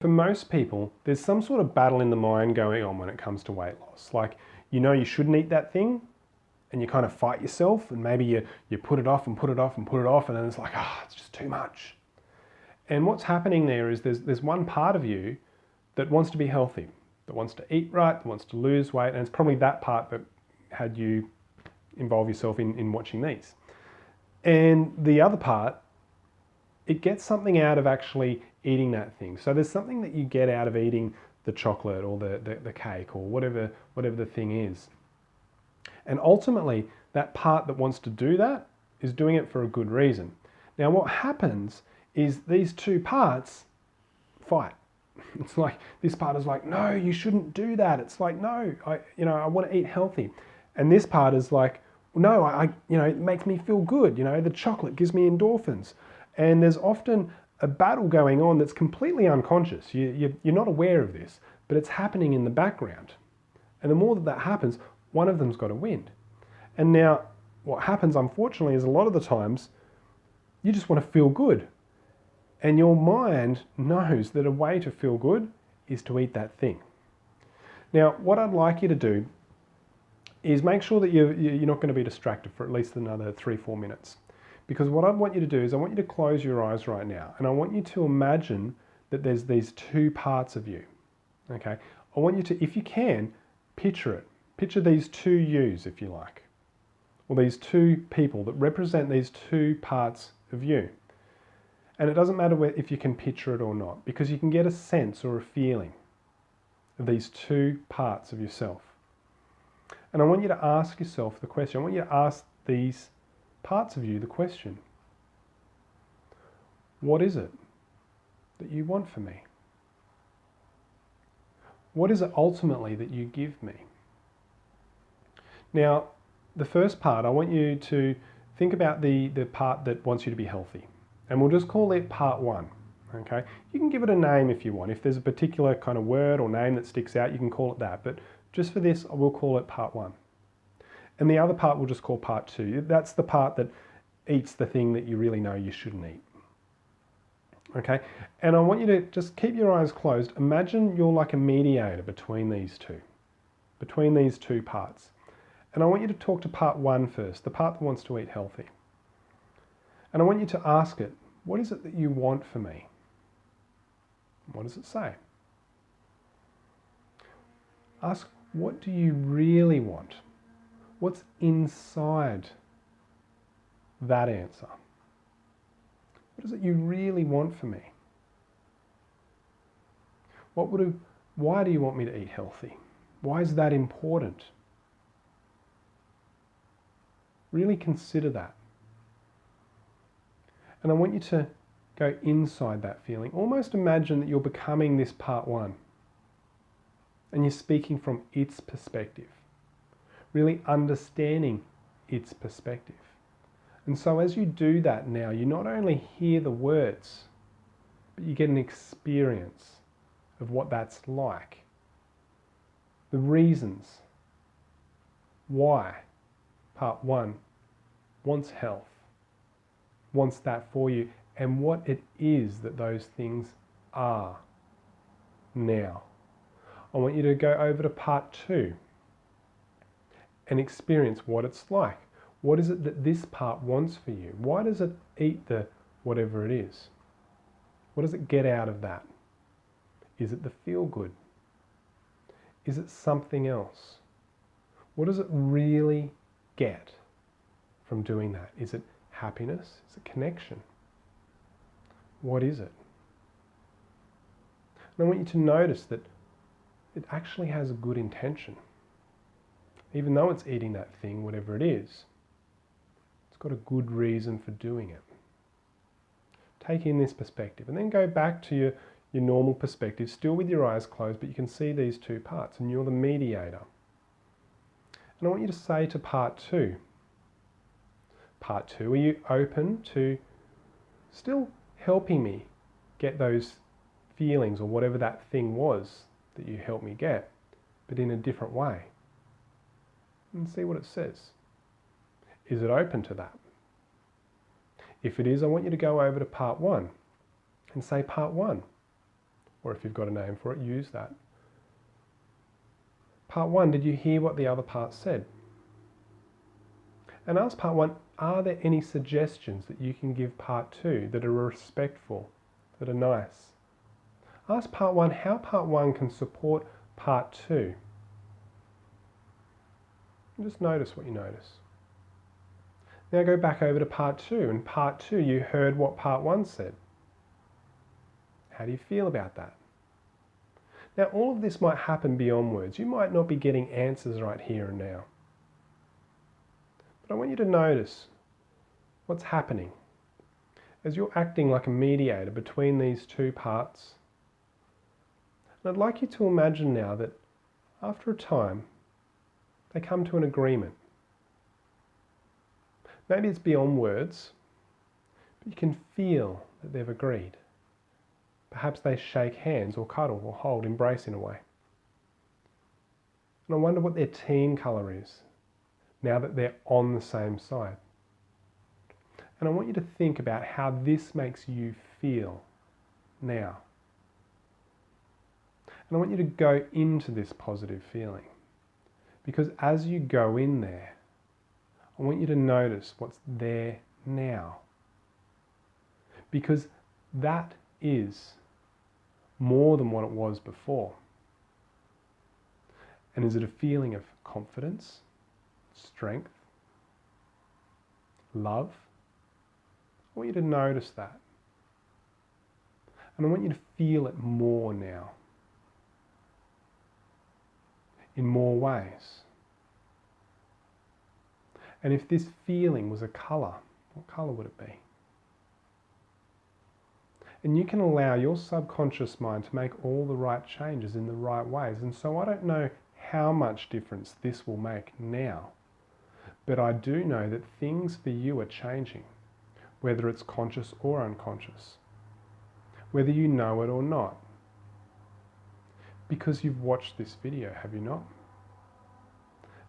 for most people, there's some sort of battle in the mind going on when it comes to weight loss. Like, you know you shouldn't eat that thing, and you kind of fight yourself, and maybe you put it off and put it off and put it off, and then it's like, it's just too much. And what's happening there is there's one part of you that wants to be healthy, that wants to eat right, that wants to lose weight, and it's probably that part that had you involve yourself in watching these. And the other part, it gets something out of actually eating that thing. So there's something that you get out of eating the chocolate or the cake or whatever the thing is. And ultimately, that part that wants to do that is doing it for a good reason. Now, what happens is these two parts fight. It's like, this part is like, no, you shouldn't do that. It's like, no, I want to eat healthy. And this part is like, no, it makes me feel good. The chocolate gives me endorphins. And there's often a battle going on that's completely unconscious. You're not aware of this, but it's happening in the background. And the more that happens, one of them's got to win. And now what happens, unfortunately, is a lot of the times you just want to feel good. And your mind knows that a way to feel good is to eat that thing. Now, what I'd like you to do is make sure that you're not going to be distracted for at least another 3-4 minutes. Because what I want you to do is I want you to close your eyes right now, and I want you to imagine that there's these two parts of you, okay? I want you to, if you can, picture it. Picture these two yous, if you like, or these two people that represent these two parts of you. And it doesn't matter if you can picture it or not, because you can get a sense or a feeling of these two parts of yourself. And I want you to ask yourself the question. I want you to ask these parts of you the question: what is it that you want from me? What is it ultimately that you give me? Now, the first part, I want you to think about the part that wants you to be healthy. And we'll just call it part 1, okay? You can give it a name if you want. If there's a particular kind of word or name that sticks out, you can call it that. But just for this, I will call it part 1. And the other part we'll just call part 2. That's the part that eats the thing that you really know you shouldn't eat. Okay? And I want you to just keep your eyes closed. Imagine you're like a mediator between these two parts. And I want you to talk to part 1 first, the part that wants to eat healthy. And I want you to ask it, what is it that you want for me? What does it say? Ask, what do you really want? What's inside that answer? What is it you really want for me? Why do you want me to eat healthy? Why is that important? Really consider that. And I want you to go inside that feeling. Almost imagine that you're becoming this part 1. And you're speaking from its perspective. Really understanding its perspective. And so as you do that now, you not only hear the words, but you get an experience of what that's like. The reasons why part 1 wants health, wants that for you, and what it is that those things are now. I want you to go over to part 2 and experience what it's like. What is it that this part wants for you? Why does it eat the whatever it is? What does it get out of that? Is it the feel good? Is it something else? What does it really get from doing that? Is it happiness? Is it connection? What is it? And I want you to notice that it actually has a good intention. Even though it's eating that thing, whatever it is, it's got a good reason for doing it. Take in this perspective and then go back to your normal perspective, still with your eyes closed, but you can see these two parts and you're the mediator. And I want you to say to part 2, are you open to still helping me get those feelings or whatever that thing was that you helped me get, but in a different way? And see what it says. Is it open to that? If it is, I want you to go over to part 1 and say, part 1, or if you've got a name for it, use that. Part 1, did you hear what the other part said? And ask part 1, are there any suggestions that you can give part 2 that are respectful, that are nice? Ask part 1 how part 1 can support part 2. And just notice what you notice. Now go back over to part 2. In part 2 you heard what part 1 said. How do you feel about that? Now all of this might happen beyond words. You might not be getting answers right here and now. But I want you to notice what's happening as you're acting like a mediator between these two parts. And I'd like you to imagine now that after a time they come to an agreement. Maybe it's beyond words, but you can feel that they've agreed. Perhaps they shake hands or cuddle or hold, embrace in a way. And I wonder what their team colour is now that they're on the same side. And I want you to think about how this makes you feel now. And I want you to go into this positive feeling, because as you go in there, I want you to notice what's there now. Because that is more than what it was before. And is it a feeling of confidence, strength, love? I want you to notice that. And I want you to feel it more now, in more ways. And if this feeling was a colour, what colour would it be? And you can allow your subconscious mind to make all the right changes in the right ways. And so I don't know how much difference this will make now, but I do know that things for you are changing, whether it's conscious or unconscious, whether you know it or not, because you've watched this video, have you not?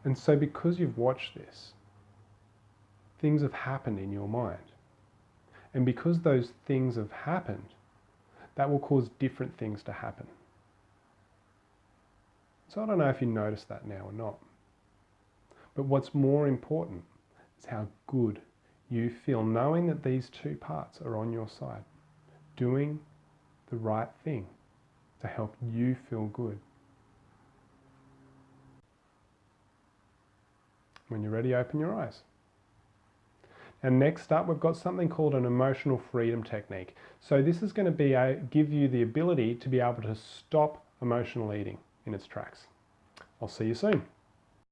And so because you've watched this, things have happened in your mind. And because those things have happened, that will cause different things to happen. So I don't know if you notice that now or not. But what's more important is how good you feel knowing that these two parts are on your side, doing the right thing to help you feel good. When you're ready, open your eyes. And next up, we've got something called an emotional freedom technique. So this is going to give you the ability to be able to stop emotional eating in its tracks. I'll see you soon.